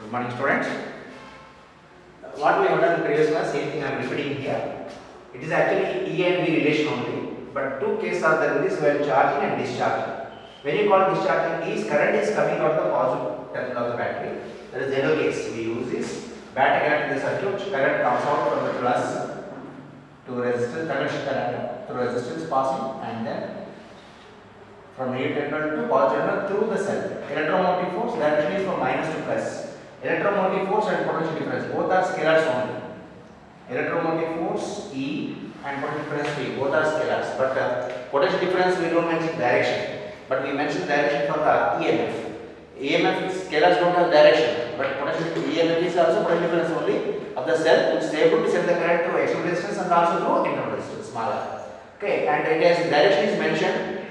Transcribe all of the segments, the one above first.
Good morning, students. What we have done in the previous class, same thing I am repeating here. It is actually E and V relation only, but two cases are there in this where charging and discharging. When you call discharging, is current is coming out of the positive terminal of the battery. That is zero case. We use this battery current in the circuit. Current comes out from the plus to resistance, conduction current through resistance passing, and then from negative terminal to positive terminal through the cell. Electromotive force direction is from minus to plus. Electromotive force and potential difference both are scalars only. Electromotive force E and potential difference V both are scalars, but potential difference we don't mention direction, but we mention direction for the EMF. EMF is scalars don't have direction, but potential EMF is also potential difference only of the cell, which is able to send the current through external resistance and also through internal resistance smaller. Okay, and it has direction is mentioned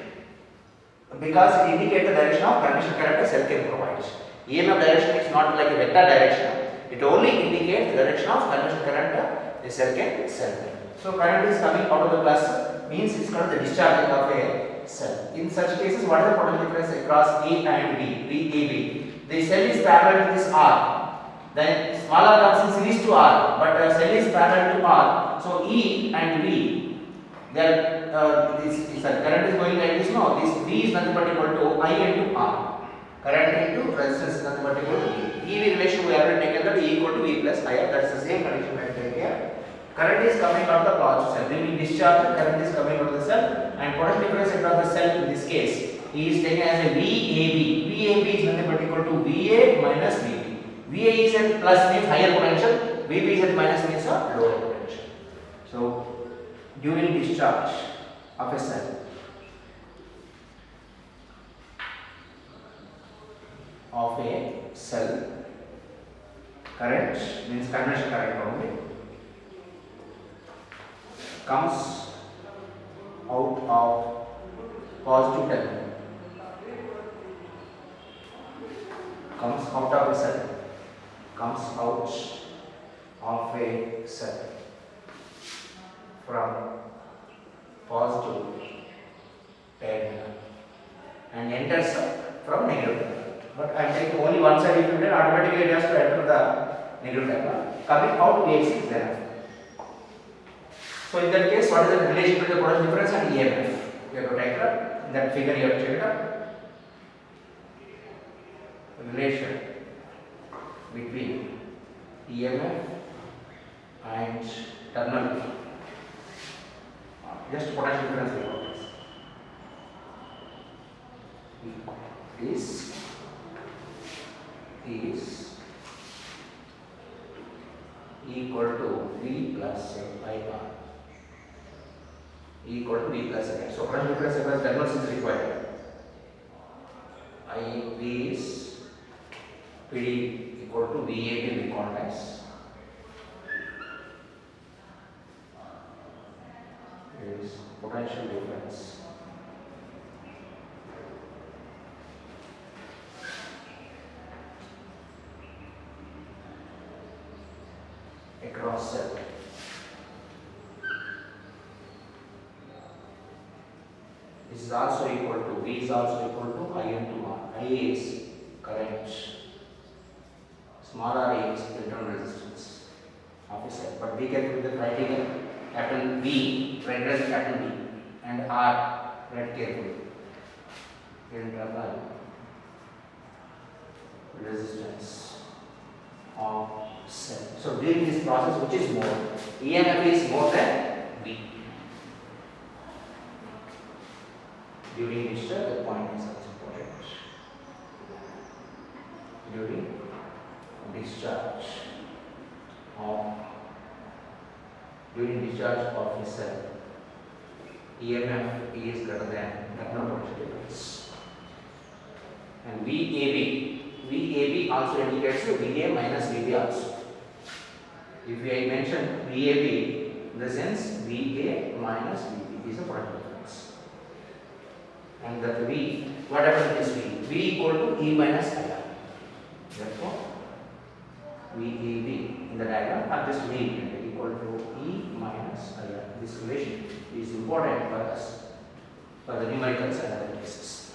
because it indicates the direction of conduction current the cell can provide. EMF direction is not like a vector direction, it only indicates the direction of conduction current the cell can send. So current is coming out of the plus means it's called the discharging of a cell. In such cases, what is the potential difference across A and B, VAB? The cell is parallel to this R, then smaller comes in series to R, but the cell is parallel to R, so E and V, this current is going like this. No, this V is nothing but equal to I into R. Current into resistance is nothing but equal to V. EV relation we have already taken that E equal to V plus IR. That is the same condition we have taken here. Current is coming out of the positive cell. During discharge, current is coming out of the cell, and potential difference across the cell in this case is taken as a VAB. VAB is nothing but equal to VA minus VB. VA is at plus means higher potential. VB is at minus means a lower potential. So during discharge of a cell, current means conventional current only comes out of positive terminal, comes out of a cell, comes out of a cell from positive terminal and enters from negative terminal. But I am taking only one side. If you did, automatically it has to enter the negative terminal. Coming out VX is there. So in that case, what is the relation between the potential difference and EMF? You have to take it up. In that figure, you have to check it up. Relation between EMF and terminal. Just potential difference we got this. Is equal to V plus IR. Equal to V plus IR. So potential difference across terminals is required. IV is PD equal to VAB we call as. Is potential difference across cell. This is also equal to V is also equal to I into R. I is current, small r is internal resistance of a cell. But be careful with the writing capital V, write as capital B, and R, write carefully. Internal resistance of cell. So during this process, which is more, EMF is more than V. During discharge, the point is also important. During discharge of a cell, EMF is greater than terminal potential difference. And VAB also indicates VA minus VB also. If I mention VAB, in the sense VA minus VB is a potential difference. And that V, whatever it is V equal to E minus IR. Therefore, VAB in the diagram, or just V equal to E minus IR. This relation is important for us for the numericals and other cases.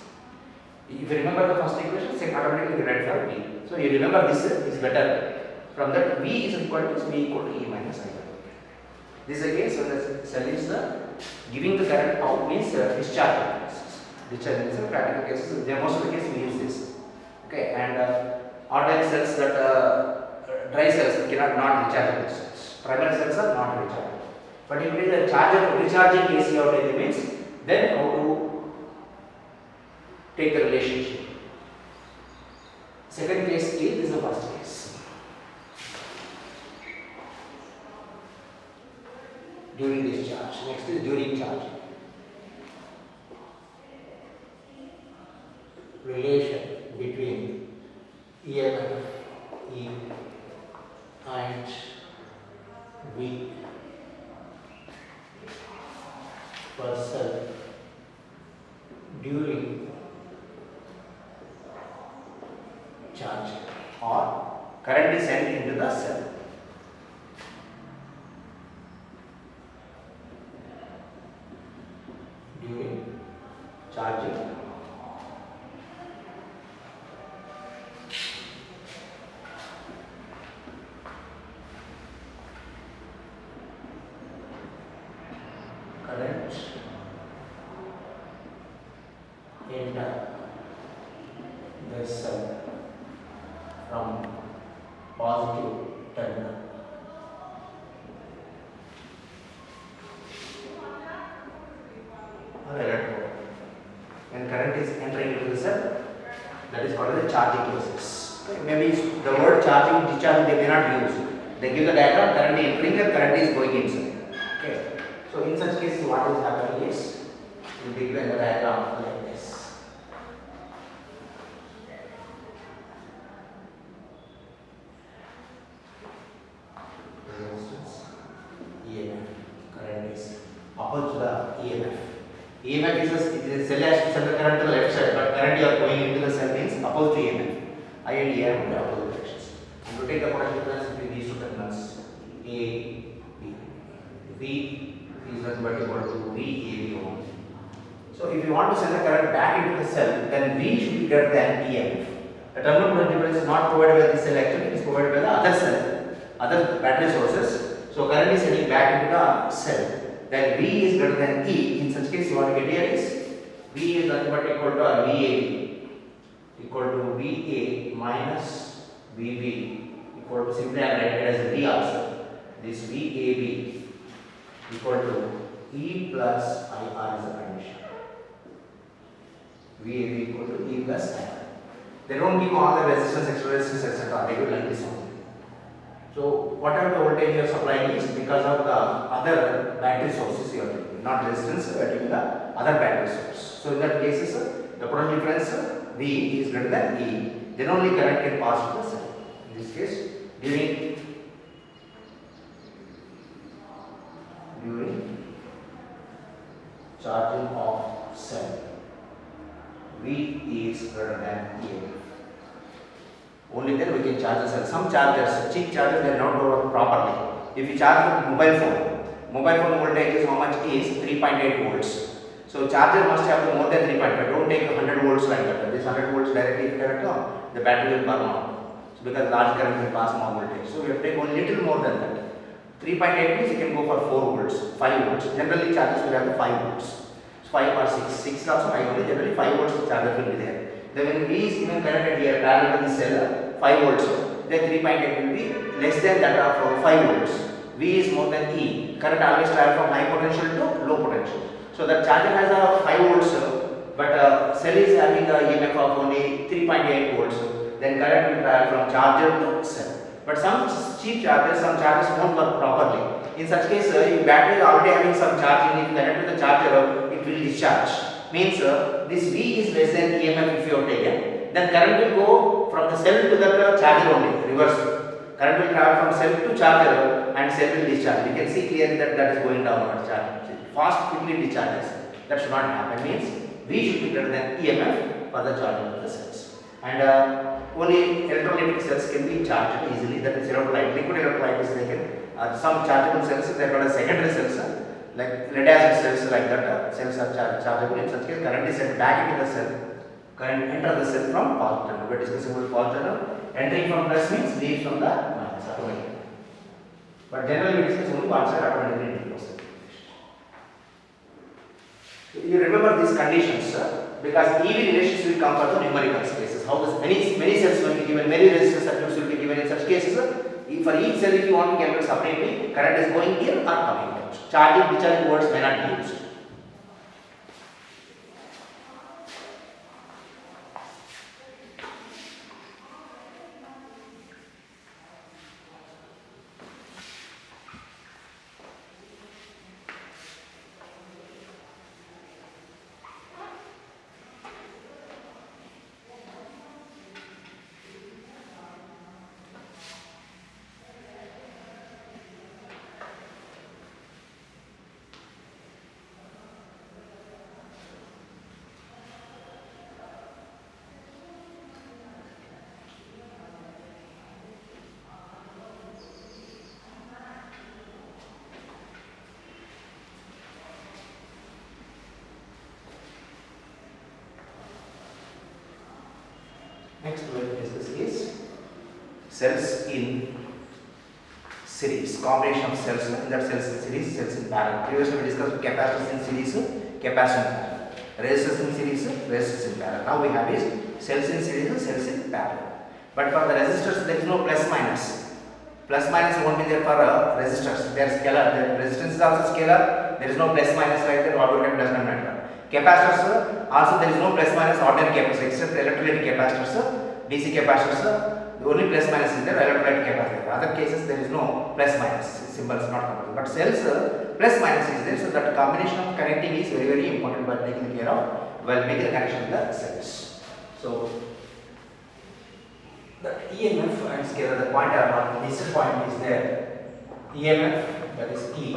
If you remember the first equation, say automatically you write for V. So you remember this is better. From that V is equal to V equal to E minus I. This is the case when the cell is giving the current out means discharging. Discharging is a practical cases. Most of the cases we use this. Okay, and ordinary cells that dry cells cannot not rechargeable cells. Primary cells are not rechargeable. But if it is a charger recharging case you have to means then how to take the relationship. Second case A, this is the first case. During discharge. Next is during charge. Relation between EMF E and V per cell during charge or current is sent into the cell. During charging current enter the cell from positive terminal. When current is entering into the cell, that is called the charging process. Okay. Maybe the word charging, discharging they may not use. They give the diagram, current entering and current is going inside. Okay. So in such cases, what is happening is, we will given the diagram like this. Resistance, EMF, current is opposite to the EMF. EMF is a cell has to send the current to the left side, but current you are going into the cell means opposite to EMF. I and EMF are opposite directions. And to take the potential difference between these two terminals, A, B. V is nothing but equal to VAB only. So if you want to send the current back into the cell, then V should be greater than EMF. The terminal potential difference is not provided by the cell actually, it is provided by the other cell, other battery sources. So current is sending back into the cell. Then V is greater than E. In such case, what you get here is V is nothing but equal to VAB equal to VA minus VB equal to, simply I write it as V also. This VAB equal to E plus IR is the condition. VAB equal to E plus IR. They don't give all the resistance, extra resistance, etc. They give like this only. So whatever the voltage you are supplying is because of the other battery sources you are taking, not resistance, you are taking the other battery source. So in that case, the potential difference V is greater than E. Then only current can pass to the cell. In this case, during charging of cell, V is greater than EMF. Only then we can charge the cell. Some chargers, cheap chargers, they are not work properly. If you charge the mobile phone voltage is how much is 3.8 volts. So charger must have more than 3.5. Don't take 100 volts like that. This 100 volts directly if connect on, the battery will burn out. So because large current will pass more voltage. So we have to take only little more than that. 3.8 means you can go for 4 volts, 5 volts. Generally chargers will have the 5 volts. So 5 or 6. 6 is also 5 only. Generally 5 volts charger will be there. Then when V is given connected here parallel to the cell 5 volts, then 3.8 will be less than that of 5 volts. V is more than E. Current always travel from high potential to low potential. So the charger has a 5 volts, but cell is having a EMF of only 3.8 volts. Then current will travel from charger to cell. But some cheap chargers, some chargers won't work properly. In such case, if battery is already having some charging, if connected to the charger, it will discharge. Means this V is less than EMF if you have taken. Then current will go from the cell to the charger only, reverse. Current will travel from cell to charger and cell will discharge. You can see clearly that that is going downward charge. Fast quickly discharges. That should not happen. Means V should be greater than EMF for the charging of the cells. And only electrolytic cells can be charged easily. That is electrolyte. Liquid electrolyte is taken. Some chargeable cells they are called as secondary cells, like lead acid cells like that. Cells are chargeable. In such case, current is sent back into the cell. current enter the cell from positive terminal. We are discussing about positive terminal. Entering from plus means leave from the minus automatically. But generally we discuss only one side automatically into plus. You remember these conditions because EV relations will come for the numerical spaces. How does many cells will be given, many resistor circuits will be given in such cases. For each cell, if you want to calculate separately, current is going in or coming out. Charging, discharging words may not be used. Next we will discuss is cells in series, combination of cells in that cells in series, cells in parallel. Previously we discussed capacitors in series, capacitors in parallel, resistors in series, resistors in parallel. Now we have is cells in series, cells in parallel. But for the resistors there is no plus minus. Plus minus won't be there for resistors. They are scalar. The resistance is also scalar. There is no plus minus like that. Ordinary does not matter. Capacitors also there is no plus minus ordinary capacitors except electrolytic capacitors, DC capacitors. The only plus minus is there electrolytic capacitor. Other cases there is no plus minus. Symbol is not compulsory. But cells plus minus is there. So that combination of connecting is very important by taking care of while making the connection with the cells. So the EMF and scalar, the point are not, this point is there. EMF, that is E,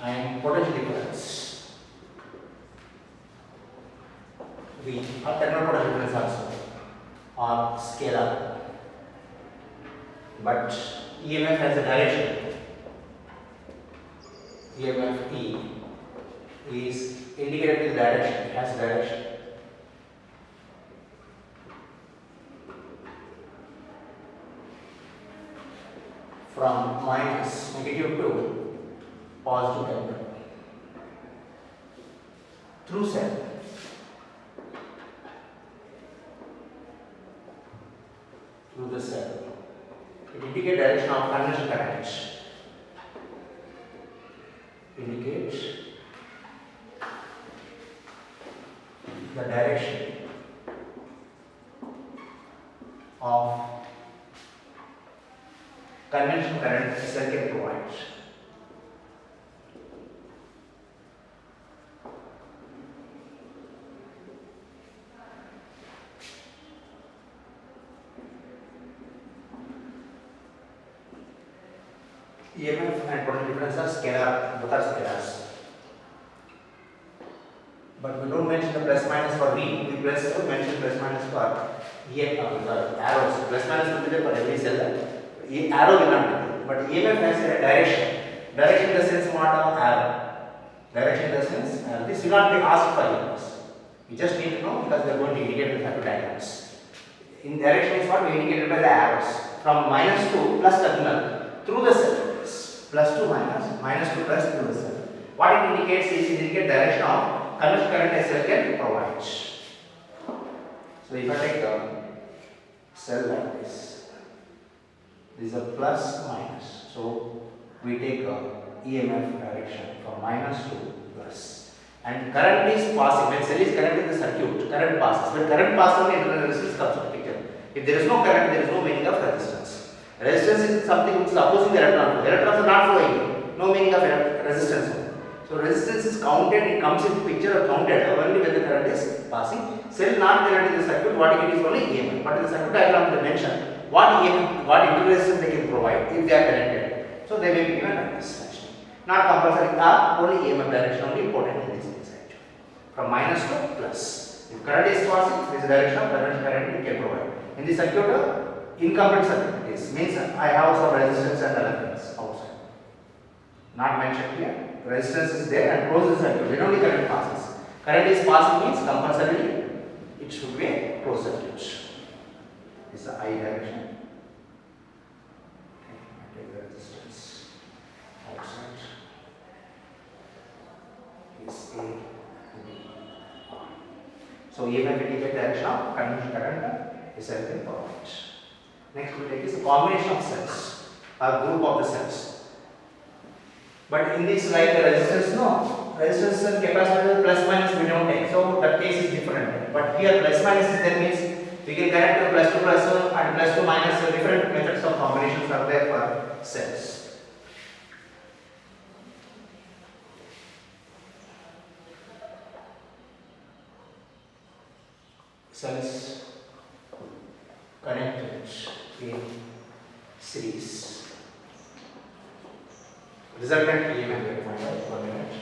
and potential difference. V or terminal potential difference also or scalar. But EMF has a direction. EMF E is indicated with direction, has direction. From minus negative to positive terminal through cell. Through the cell. It indicates direction of conventional current. Indicates the direction of conventional current a circuit provides. EMF and potential difference are scalar, both are scalars. But we don't mention the plus minus for V, we mention plus minus for EMF, the arrows. Plus minus will be there for every cell. Arrow will not be there. But EMF has a direction. Direction in the sense what of arrow. Direction in the sense, this will not be asked for EMF. You just need to know because we are going to indicate the circuit diagrams. In direction is what we indicated by the arrows. From minus to plus terminal through the cell. Plus to minus, minus to plus through the cell. What it indicates is it indicates direction of conventional current a cell can provide. So if I take a cell like this is a plus minus. So we take a EMF direction from minus to plus. And current is passing. When cell is connected to the circuit, current passes. When current passes, only internal resistance comes to the picture. If there is no current, there is no meaning of resistance. Resistance is something which is opposing the electron flow. The electrons are not flowing. No meaning of resistance. So resistance is counted, it comes into picture or counted only when the current is passing. Cell not connected in the circuit, what it is only EMF. But in the circuit diagram they mention what EMF, what integral resistance they can provide if they are connected. So they may be given like this. Not compulsory, only EMF direction only important in this case actually. From minus to plus. If current is passing, this direction of current we can provide. In the circuit, incomplete circuit it is. Means I have some resistance and other things outside. Not mentioned here. Resistance is there and closes the circuit. When only current passes. Current is passing means compulsorily it it should be a closer to it. This is the I direction. Okay, I take the resistance outside. Is A, B. So EMF indicates direction of conduction current is everything perfect. Next we take is a combination of cells or group of the cells. But in this like the resistance, no, resistance and capacitor plus minus we don't take. So that case is different. But here plus minus is that means we can connect to plus to plus and plus to minus. So different methods of combinations are there for cells. Cells connected in series. Resultant EMF we find out 1 minute.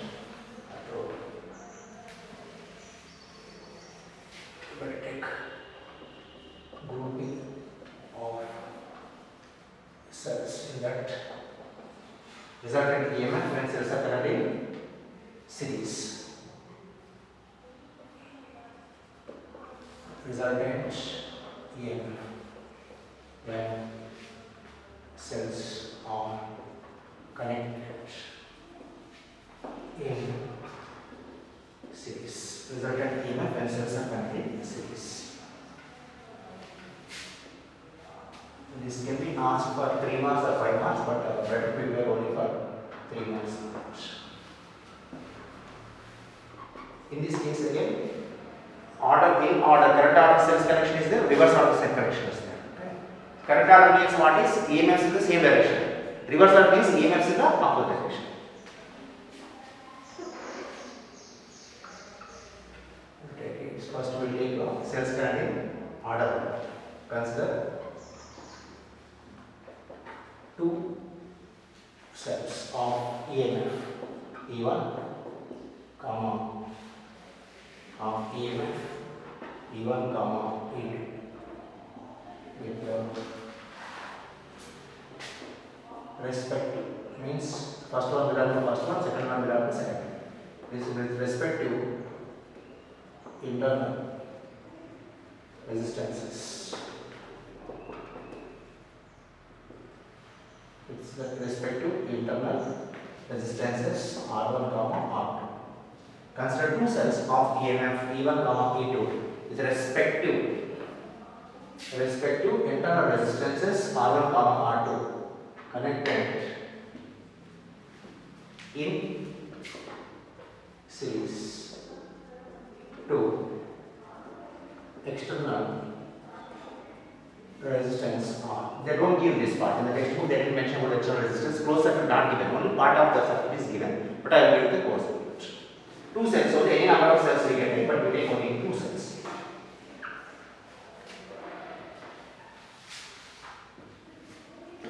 We will take grouping of cells in that resultant EMF when cells are connected in series. Resultant EMF when cells are connected in series. Resultant EMF when cells are connected in series. This can be asked for 3 marks or 5 marks, but better prepare only for 3 marks. In this case again, order in order, current order cells connection is there, reverse order cell connection is there. Okay. Current order means what is EMFs in the same direction. Reverse order means EMFs in the opposite direction. Okay, first we will take cells connected in order. Consider 2 cells of EMF E1, comma of EMF E1, comma E2 with respect to, means first one belongs to first one, second one belongs to second. This is with respect to internal resistances. It's with respect to internal resistances R1, comma R2. Consider 2 cells of EMF E1, comma E2 with respect to internal resistances R1, comma R2 connected in series to external resistance R. They don't give this part in the textbook. They didn't mention about external resistance. Closed circuit not given. Only part of the circuit is given. But I will give the closed circuit. 2 cells. So any number of cells we can take, but we take only 2 cells.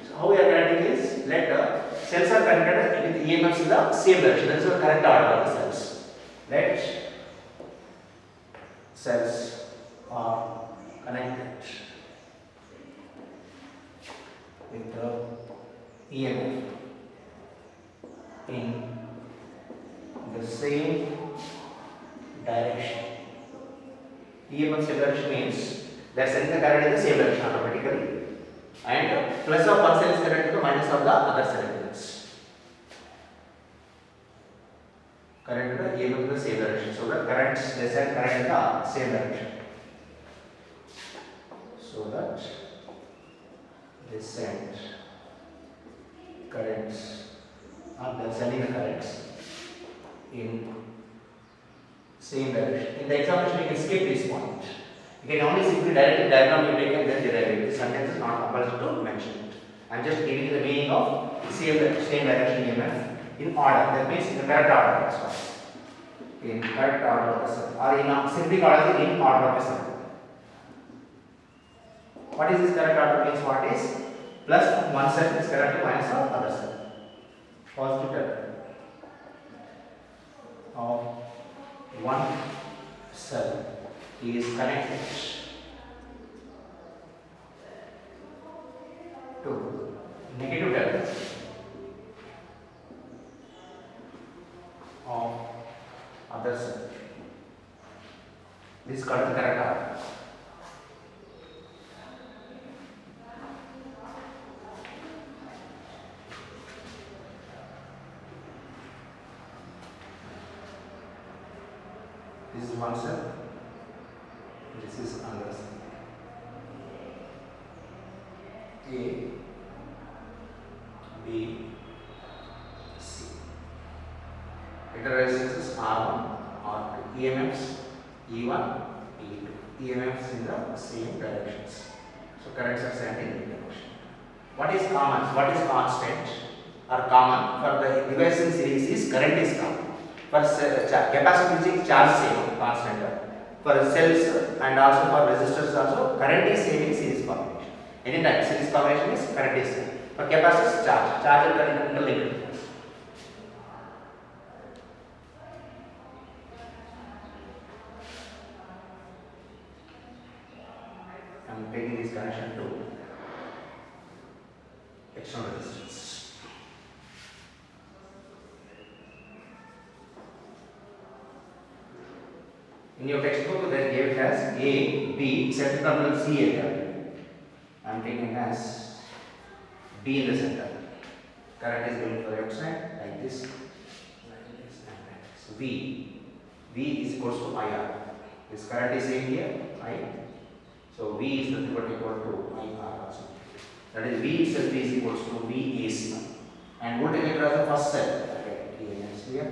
So how we are connecting this? Let the cells are connected with EMFs in the same direction. That is the current order of the cells. Let cells are connected with the EMF in the same direction. EMF same direction means they are sending the current in the same direction automatically, and plus of one cell is connected to minus of the other cell elements. Current to the EMF in the same direction. So the currents, they send current in the same direction. So that they send currents, they are sending the currents in same direction. In the examination, you can skip this point. You can only simply directly diagram you take and then derive it. This sentence is not compulsory to mention it. I am just giving you the meaning of same direction EMF in order. That means in the correct order. That's why. In correct order of the cell, or in a simple order in order of the cell. What is this correct order means? What is plus one cell is correct to minus of other cell. Positive term of one cell is connected to negative terminal of other cell. This is called the correct order. This is one cell. This is another cell. A, B, C. Vector resistances R1, R2, EMFs E1, E2. EMFs in the same directions. So currents are sent in either direction. What is common? What is constant or common for the device in series is current is common. For capacitor is charge same constant. For cells and also for resistors also current is same in series combination. Anytime series combination is current is same. For capacitors charge and current interlinked. I am taking this connection to external resistance. In your textbook, they gave it as A, B, center terminal C area. I am taking it as B in the center. Current is going to the left side like this, and like this. So V is equals to IR. This current is same here, I. So V is nothing but equal to IR also. That is V itself is equals to VAC. And voltage across the first cell. Okay, here.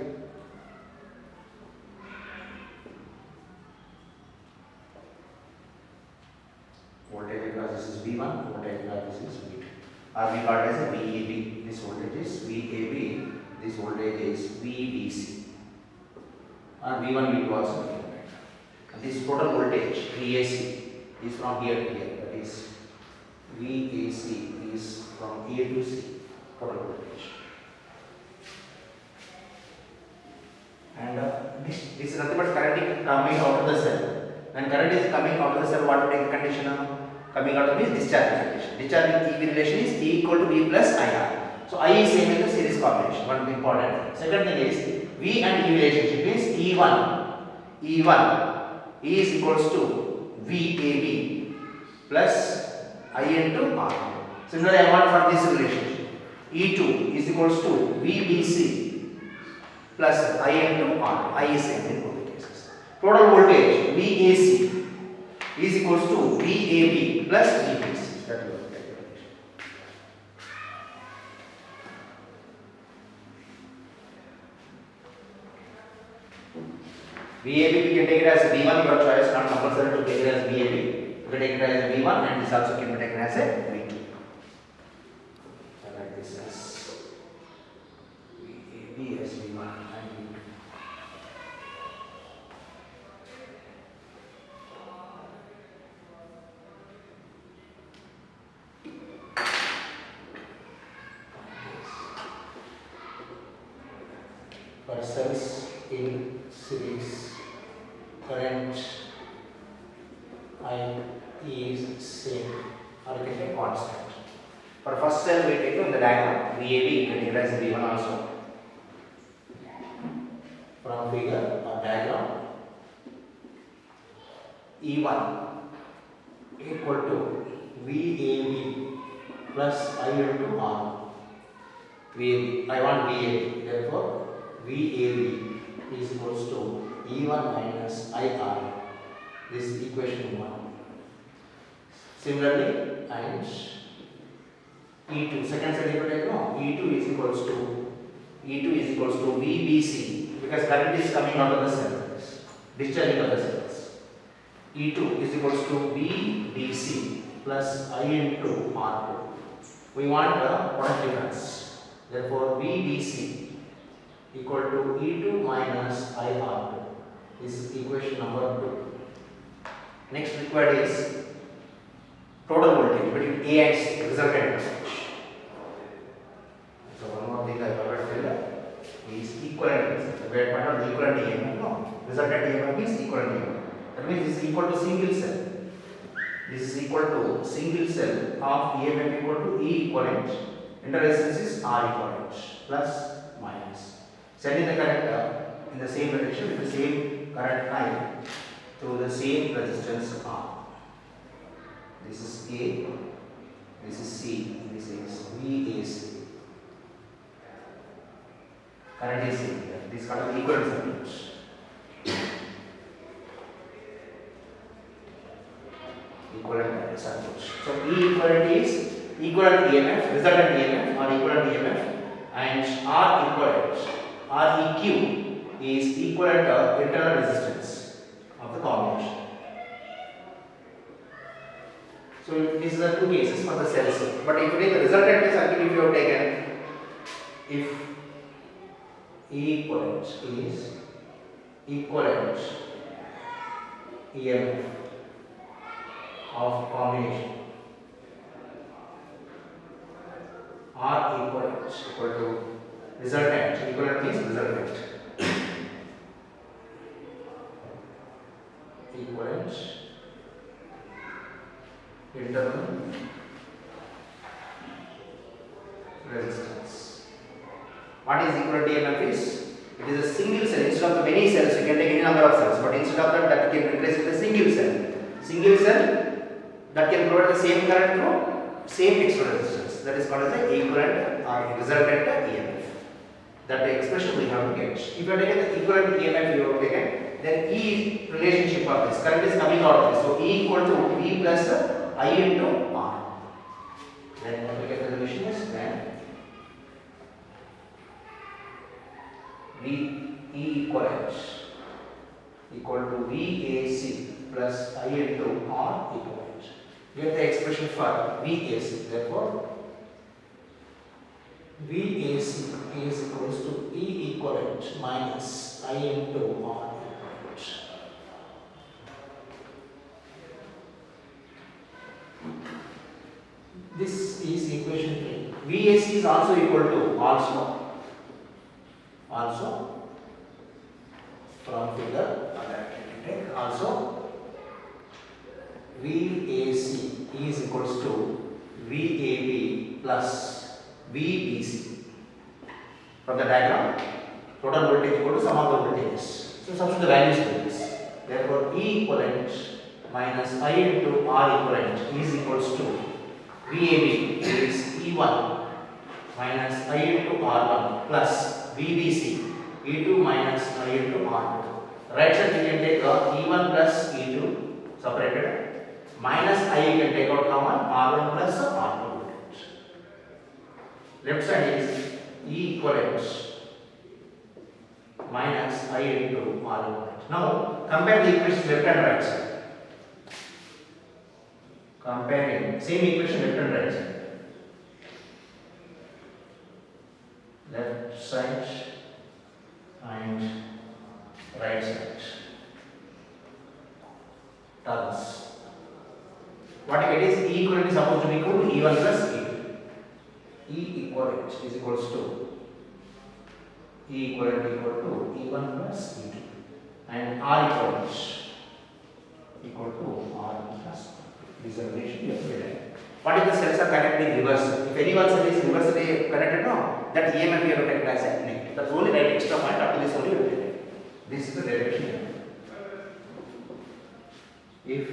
Voltage across this is V1, voltage across this is V2. Or we call it as a VAB. This voltage is VAB, this voltage is VBC. Or V1, V2 also. And this total voltage VAC is from here to here. That is VAC is from A to C. Total voltage. And this is nothing but current coming out of the cell. When current is coming out of the cell, what will take the condition? Coming out of this discharge condition. Discharge EV relation is E equal to V plus IR. So I is same in the series combination. One important. Second thing is V and E relationship is E1. E is equals to VAB plus I into R. Similarly, I want for this relationship. E2 is equals to VBC plus I into R. I is same in both the cases. Total voltage VAC is equals to VAB plus VBC. That is the calculation. VAB we can take it as V1, your choice, not compulsory to take it as VAB. You can take it as V1 and this also can be taken as a V2. I write this as VAB as V1 and V2. For cells in series, current I is same or you can take constant. For first cell we take in the diagram VAB, you can take it as V1 also. From figure or diagram, E1 equal to VAB plus I into R. VAB, I want VAB, therefore VAB is equals to E1 minus IR. This is equation 1. Similarly, and E2, second cell you take no, E2 is equals to VBC because current is coming out of the cells, discharging of the cells. E2 is equals to VBC plus I into R2. We want the product difference. Therefore, VBC equal to E2 minus IR2. This is equation number 2. Next required is total voltage between A and C, resultant voltage. So one more thing I forgot to tell you is equivalent. The weight point of the equivalent EMF. No, resultant EMF is equivalent EMF. That means this is equal to single cell. This is equal to single cell of EMF equal to E equivalent. Interresistance is R equivalent plus minus. Sending the current in the same direction with the same current I. through the same resistance R. This is A, this is C, this is VAC. Current is same here. These are the equivalent circuits. Equivalent circuits. So E equivalent is equivalent EMF, resultant EMF or equivalent EMF, and R equivalent, REQ is equivalent internal resistance of the combination. So these are the two cases for the cells. But if you take the resultant circuit, if you have taken, if E equivalent is equivalent EMF of combination, R equivalent equal to resultant, equivalent means resultant, equivalent internal resistance. What is equivalent EMF is? It is a single cell. Instead of the many cells, you can take any number of cells, but instead of that can replace with a single cell. Single cell that can provide the same current through same external resistance. That is called as the equivalent or resultant EMF. That expression we have to get. If you have taken the equivalent EMF you have taken, then E relationship of this current is coming out of this. So E equal to V plus I into R. Then what we get the solution is then E equivalent equal to VAC plus I into R equivalent. Get the expression for VAC. Therefore, VAC is equals to E equivalent minus I into R equivalent. This is equation 3. VAC is also equal to also from figure also VAC is equals to VAB plus VBC. From the diagram, total voltage equal to sum of the voltages. So substitute the values to this. Therefore, E equivalent minus I into R equivalent is equals to VAB is E1 minus I into R1 plus VBC E2 minus I into R2. Right side we can take E1 plus E2 separated, minus I you can take out common, R1 plus R2. Left side is E equivalent minus I into R equivalent. Now compare the equations left and right side. Comparing same equation left and right side. Left side and right side terms. What it is, E equivalent is supposed to be equal to E1 plus E2. E equivalent is equals to E equivalent equal to E1 plus E2 and R equivalent equal to R1 plus. This is a relation you have to get. What if the cells are connected in reverse? If any one cell is reversely connected, no, that EMF you have to take as a negative. That's only right extra point. Up to this only you have to take. This is the derivation here. If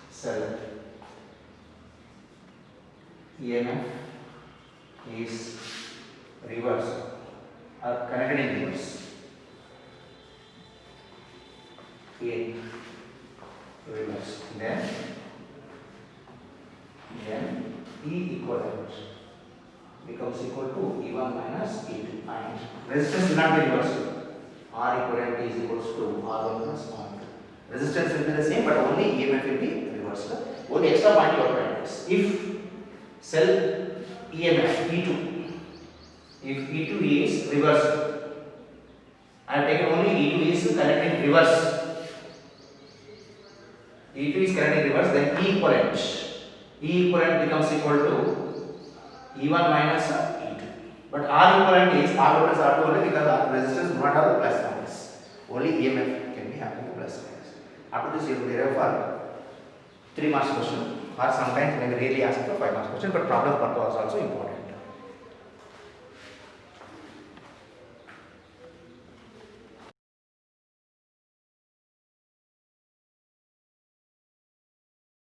cell EMF is reverse or connected in reverse, in reverse, then E equivalent becomes equal to E1 minus E2 and resistance will not be reversed. R equivalent is equals to R1 plus R2. Resistance will be the same but only EMF will be reversed. Only extra point you apply this. If cell EMF E2, if E2 is reversed, I have taken only E2 is connecting reverse. E2 is connecting reverse, then E equivalent becomes equal to E1 minus E2. But R equivalent is R1 plus R2 only because our resistance do not have the plus minus. Only EMF can be having the plus minus. After this you will be ready for 3 marks question or sometimes they may really ask for 5 marks question, but problem purpose is also important.